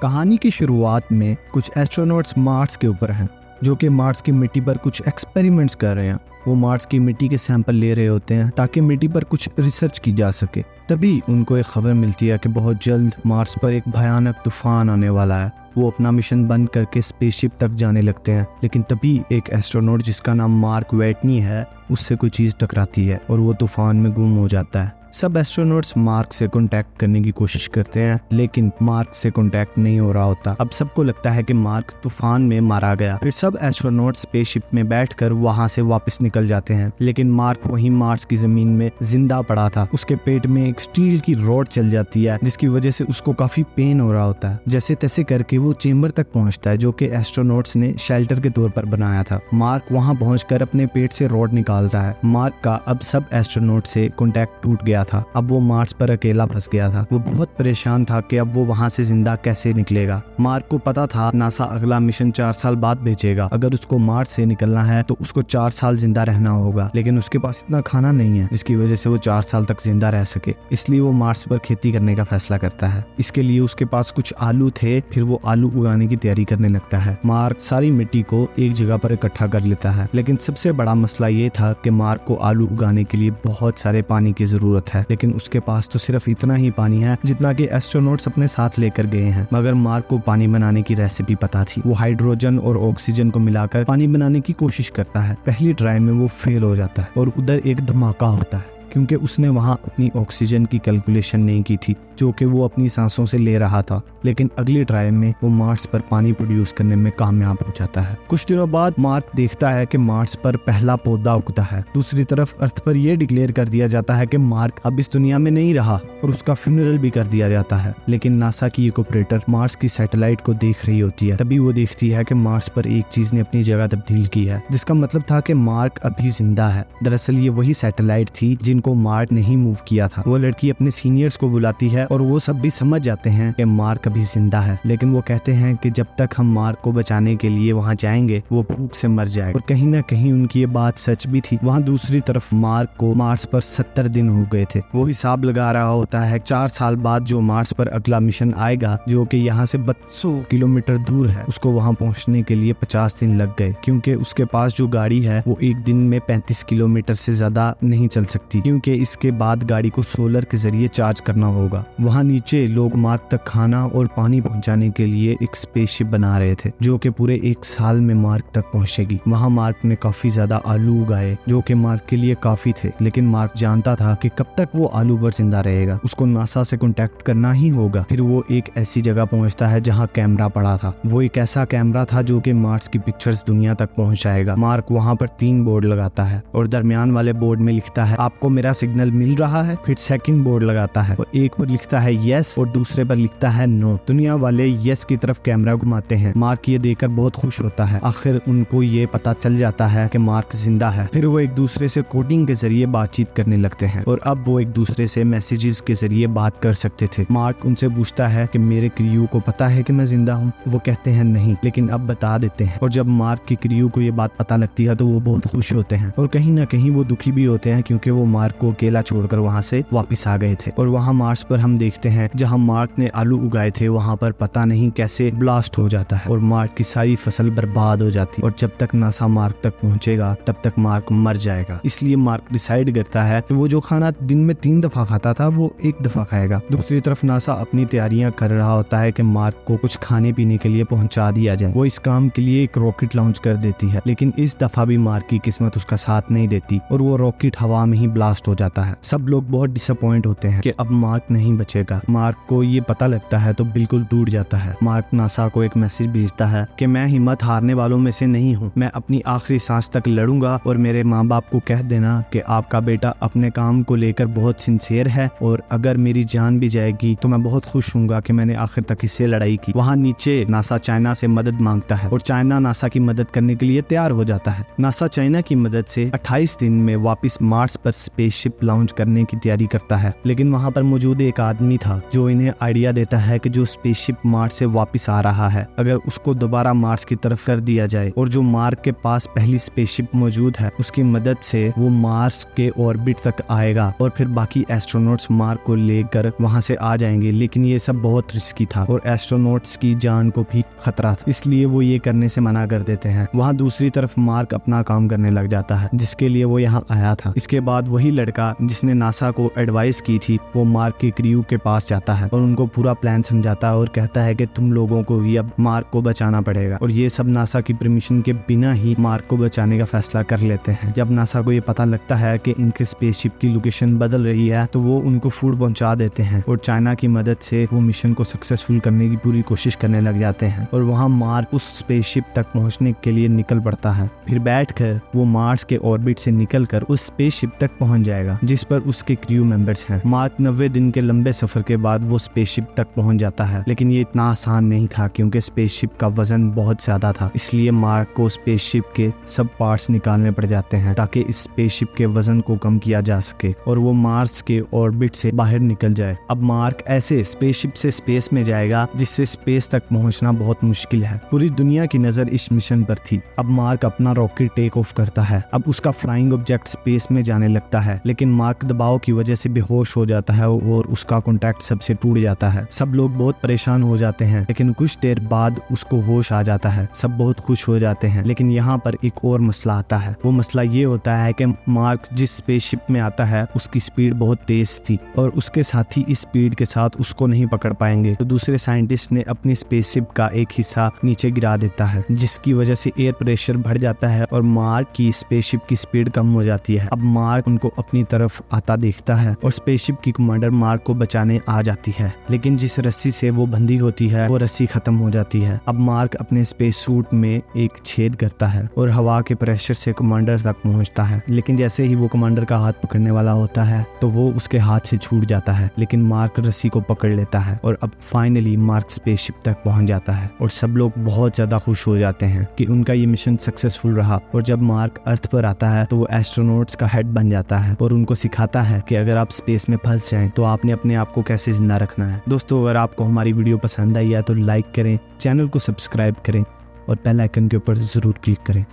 कहानी की शुरुआत में कुछ एस्ट्रोनॉट्स मार्स के ऊपर हैं जो कि मार्स की मिट्टी पर कुछ एक्सपेरिमेंट्स कर रहे हैं। वो मार्स की मिट्टी के सैंपल ले रहे होते हैं ताकि मिट्टी पर कुछ रिसर्च की जा सके। तभी उनको एक खबर मिलती है कि बहुत जल्द मार्स पर एक भयानक तूफान आने वाला है। वो अपना मिशन बंद करके स्पेसशिप तक जाने लगते हैं, लेकिन तभी एक एस्ट्रोनॉट जिसका नाम मार्क वेटनी है उससे कोई चीज़ टकराती है और वो तूफान में गुम हो जाता है। सब एस्ट्रोनॉट्स मार्क से कांटेक्ट करने की कोशिश करते हैं, लेकिन मार्क से कांटेक्ट नहीं हो रहा होता। अब सबको लगता है कि मार्क तूफान में मारा गया। फिर सब एस्ट्रोनॉट स्पेसशिप में बैठकर वहां से वापस निकल जाते हैं, लेकिन मार्क वहीं मार्स की जमीन में जिंदा पड़ा था। उसके पेट में एक स्टील की रॉड चल जाती है जिसकी वजह से उसको काफी पेन हो रहा होता है। जैसे तैसे करके वो चेंबर तक पहुंचता है जो कि एस्ट्रोनॉट्स ने शेल्टर के तौर पर बनाया था। मार्क वहां पहुंचकर अपने पेट से रॉड निकालता है। मार्क का अब सब एस्ट्रोनॉट से कॉन्टैक्ट टूट गया था। अब वो मार्स पर अकेला फंस गया था। वो बहुत परेशान था कि अब वो वहां से जिंदा कैसे निकलेगा। मार्क को पता था नासा अगला मिशन 4 साल बाद भेजेगा। अगर उसको मार्स से निकलना है तो उसको 4 साल जिंदा रहना होगा, लेकिन उसके पास इतना खाना नहीं है जिसकी वजह से वो 4 साल तक जिंदा रह सके। इसलिए वो मार्स पर खेती करने का फैसला करता है। इसके लिए उसके पास कुछ आलू थे। फिर वो आलू उगाने की तैयारी करने लगता है। मार्क सारी मिट्टी को एक जगह पर इकट्ठा कर लेता है, लेकिन सबसे बड़ा मसला ये था कि मार्क को आलू उगाने के लिए बहुत सारे पानी की जरूरत है, लेकिन उसके पास तो सिर्फ इतना ही पानी है जितना कि एस्ट्रोनॉट्स अपने साथ लेकर गए हैं। मगर मार्क को पानी बनाने की रेसिपी पता थी। वो हाइड्रोजन और ऑक्सीजन को मिलाकर पानी बनाने की कोशिश करता है। पहली ट्राई में वो फेल हो जाता है और उधर एक धमाका होता है क्योंकि उसने वहां अपनी ऑक्सीजन की कैलकुलेशन नहीं की थी जो कि वो अपनी सांसों से ले रहा था। लेकिन अगली ट्रायल में वो मार्स पर पानी प्रोड्यूस करने में कामयाब हो जाता है। कुछ दिनों बाद मार्क देखता है कि मार्स पर पहला पौधा उगता है। दूसरी तरफ अर्थ पर यह डिक्लेयर कर दिया जाता है कि मार्क अब इस दुनिया में नहीं रहा और उसका फ्यूनरल भी कर दिया जाता है। लेकिन नासा की एक ऑपरेटर मार्स की सैटेलाइट को देख रही होती है। तभी वो देखती है कि मार्स पर एक चीज ने अपनी जगह तब्दील की है, जिसका मतलब था कि मार्क अभी जिंदा है। दरअसल ये वही सैटेलाइट थी जिनको मार्क नहीं मूव किया था। वो लड़की अपने सीनियर्स को बुलाती है और वो सब भी समझ जाते हैं कि मार्क अभी जिंदा है, लेकिन वो कहते हैं कि जब तक हम मार्क को बचाने के लिए वहां जाएंगे वो भूख से मर जाएगा। और कहीं ना कहीं उनकी ये बात सच भी थी। वहां दूसरी तरफ मार्क को मार्स पर 70 दिन हो गए थे। वो हिसाब लगा रहा होता है 4 साल बाद जो मार्स पर अगला मिशन आएगा जो कि यहाँ से 200 किलोमीटर दूर है, उसको वहां पहुंचने के लिए 50 दिन लग गए, क्योंकि उसके पास जो गाड़ी है वो एक दिन में 35 किलोमीटर से ज्यादा नहीं चल सकती, क्योंकि इसके बाद गाड़ी को सोलर के जरिए चार्ज करना होगा। वहां नीचे लोग मार्क तक खाना और पानी पहुंचाने के लिए एक स्पेसशिप बना रहे थे जो कि पूरे 1 साल में मार्क तक पहुंचेगी। वहां मार्क ने काफी ज्यादा आलू उगाए जो कि मार्क के लिए काफी थे, लेकिन मार्क जानता था कि कब तक वो आलू पर जिंदा रहेगा। उसको नासा से कांटेक्ट करना ही होगा। फिर वो एक ऐसी जगह पहुंचता है जहां कैमरा पड़ा था। वो एक ऐसा कैमरा था जो कि मार्स की पिक्चर्स दुनिया तक पहुंचाएगा। मार्क वहां पर 3 बोर्ड लगाता है और दरमियान वाले बोर्ड में लिखता है आपको मेरा सिग्नल मिल रहा है। फिर सेकंड बोर्ड लगाता है और एक पर लिखता है यस और दूसरे पर लिखता है नो। दुनिया वाले यस की तरफ कैमरा घुमाते हैं। मार्क ये देखकर बहुत खुश होता है। आखिर उनको ये पता चल जाता है कि मार्क जिंदा है। फिर वो एक दूसरे से कोडिंग के जरिए बातचीत करने लगते हैं और अब वो एक दूसरे से मैसेजेस के जरिए बात कर सकते थे। मार्क उनसे पूछता है कि मेरे क्रियू को पता है कि मैं जिंदा हूँ। वो कहते हैं नहीं, लेकिन अब बता देते हैं। और जब मार्क की क्रियू को ये बात पता लगती है तो वो बहुत खुश होते हैं और कहीं ना कहीं वो दुखी भी होते हैं क्योंकि वो मार्क को अकेला छोड़कर वहां से वापस आ गए थे। और वहां मार्स पर हम देखते हैं जहां मार्क ने आलू उगाए थे वहां पर पता नहीं कैसे ब्लास्ट हो जाता है और मार्क की सारी फसल बर्बाद हो जाती है। और जब तक नासा मार्क तक पहुंचेगा तब तक मार्क मर जाएगा। इसलिए मार्क डिसाइड करता है कि वो जो खाना दिन में 3 दफा खाता था वो 1 दफा खाएगा। दूसरी तरफ नासा अपनी तैयारियां कर रहा होता है कि मार्क को कुछ खाने पीने के लिए पहुंचा दिया जाए। वो इस काम के लिए एक रॉकेट लॉन्च कर देती है, लेकिन इस दफा भी मार्क की किस्मत उसका साथ नहीं देती और वो रॉकेट हवा में ही ब्लास्ट हो जाता है। सब लोग बहुत डिसअपॉइंट होते हैं कि अब मार्क नहीं बचेगा। मार्क को ये पता लगता है तो बिल्कुल टूट जाता है। मार्क नासा को एक मैसेज भेजता है कि मैं हिम्मत हारने वालों में से नहीं हूँ। मैं अपनी आखिरी सांस तक लड़ूंगा और मेरे माँ बाप को कह देना कि आपका बेटा अपने काम को लेकर बहुत सिंसियर है और अगर मेरी जान भी जाएगी तो मैं बहुत खुश हूँगा कि मैंने आखिर तक इससे लड़ाई की। वहाँ नीचे नासा चाइना से मदद मांगता है और चाइना नासा की मदद करने के लिए तैयार हो जाता है। नासा चाइना की मदद से 28 दिन में वापस मार्स पर स्पेसशिप लॉन्च करने की तैयारी करता है। लेकिन वहाँ पर मौजूद एक आदमी था जो इन्हें आइडिया देता है कि जो स्पेसशिप मार्स से वापस आ रहा है, अगर उसको दोबारा मार्स की तरफ कर दिया जाए और जो मार्स के पास पहली स्पेसशिप मौजूद है उसकी मदद से वो मार्स के ऑर्बिट तक आएगा और फिर बाकी एस्ट्रोनॉट्स मार्स को लेकर वहां से आ जाएंगे। लेकिन ये सब बहुत रिस्की था और एस्ट्रोनॉट्स की जान को भी खतरा था, इसलिए वो ये करने से मना कर देते हैं। वहाँ दूसरी तरफ मार्क अपना काम करने लग जाता है जिसके लिए वो यहाँ आया था। इसके बाद वही लड़का जिसने नासा को एडवाइस की थी वो मार्क के क्रू के पास जाता है और उनको पूरा प्लान समझाता है और कहता है कि तुम लोगों को ही अब मार्क को बचाना पड़ेगा। और ये सब नासा की परमिशन के बिना ही मार्क को बचाने का फैसला कर लेते हैं। जब नासा को ये पता लगता है कि इनके स्पेसशिप की लोकेशन बदल रही है तो वो उनको फूड पहुंचा देते हैं और चाइना की मदद से वो मिशन को सक्सेसफुल करने की पूरी कोशिश करने लग जाते हैं। और वहाँ मार्क उस स्पेसशिप तक पहुंचने के लिए निकल पड़ता है। फिर बैठकर वो मार्स के ऑर्बिट से निकलकर उस स्पेसशिप तक पहुंच जाएगा जिस पर उसके क्रू मेंबर्स हैं। मार्क 90 दिन के लंबे सफर के बाद वो स्पेसशिप तक पहुंच जाता है, लेकिन ये इतना आसान नहीं था क्योंकि स्पेसशिप का वजन बहुत ज्यादा था। इसलिए मार्क को स्पेसशिप के सब पार्ट्स निकालने पड़ जाते हैं ताकि इस स्पेसशिप के वजन को कम किया जा सके और वो मार्स के ऑर्बिट से बाहर निकल जाए। अब मार्क ऐसे स्पेसशिप से स्पेस में जाएगा जिससे स्पेस तक पहुंचना बहुत मुश्किल है। पूरी दुनिया की नजर इस मिशन पर थी। अब मार्क अपना रॉकेट टेक ऑफ करता है। अब उसका फ्लाइंग ऑब्जेक्ट स्पेस में जाने लगता है, लेकिन मार्क दबाव की वजह से बेहोश हो जाता है और उसका कॉन्टैक्ट सबसे टूट जाता है। सब लोग बहुत परेशान हो जाते हैं, लेकिन कुछ देर बाद उसको होश आ जाता है। सब बहुत खुश हो जाते हैं, लेकिन यहाँ पर एक और मसला आता है। वो मसला ये होता है कि मार्क जिस स्पेसशिप में आता है उसकी स्पीड बहुत तेज थी और उसके साथी इस स्पीड के साथ उसको नहीं पकड़ पाएंगे। तो दूसरे साइंटिस्ट ने अपनी स्पेसशिप का एक हिस्सा नीचे गिरा देता है जिसकी वजह से एयर प्रेशर बढ़ जाता है और मार्क की स्पेसशिप की स्पीड कम हो जाती है। अब मार्क उनको अपनी तरफ आता देखता है और स्पेसशिप की कमांडर मार्क को बचाने आ जाती है, लेकिन जिस रस्सी से वो बंधी होती है वो रस्सी खत्म हो जाती है। अब मार्क अपने स्पेस सूट में एक छेद करता है और हवा के प्रेशर से कमांडर तक पहुंचता है, लेकिन जैसे ही वो कमांडर का हाथ पकड़ने वाला होता है तो वो उसके हाथ से छूट जाता है, लेकिन मार्क रस्सी को पकड़ लेता है और अब फाइनली मार्क स्पेसशिप तक पहुंच जाता है और सब लोग बहुत ज्यादा खुश हो जाते हैं कि उनका ये मिशन सक्सेसफुल रहा। और जब मार्क अर्थ पर आता है तो वो एस्ट्रोनॉट्स का हेड बन जाता है और उनको सिखाता है कि अगर आप स्पेस में फंस जाएं तो आपने अपने आप को कैसे जिंदा रखना है। दोस्तों, अगर आपको हमारी वीडियो पसंद आई है तो लाइक करें, चैनल को सब्सक्राइब करें और बेल आइकन के ऊपर जरूर क्लिक करें।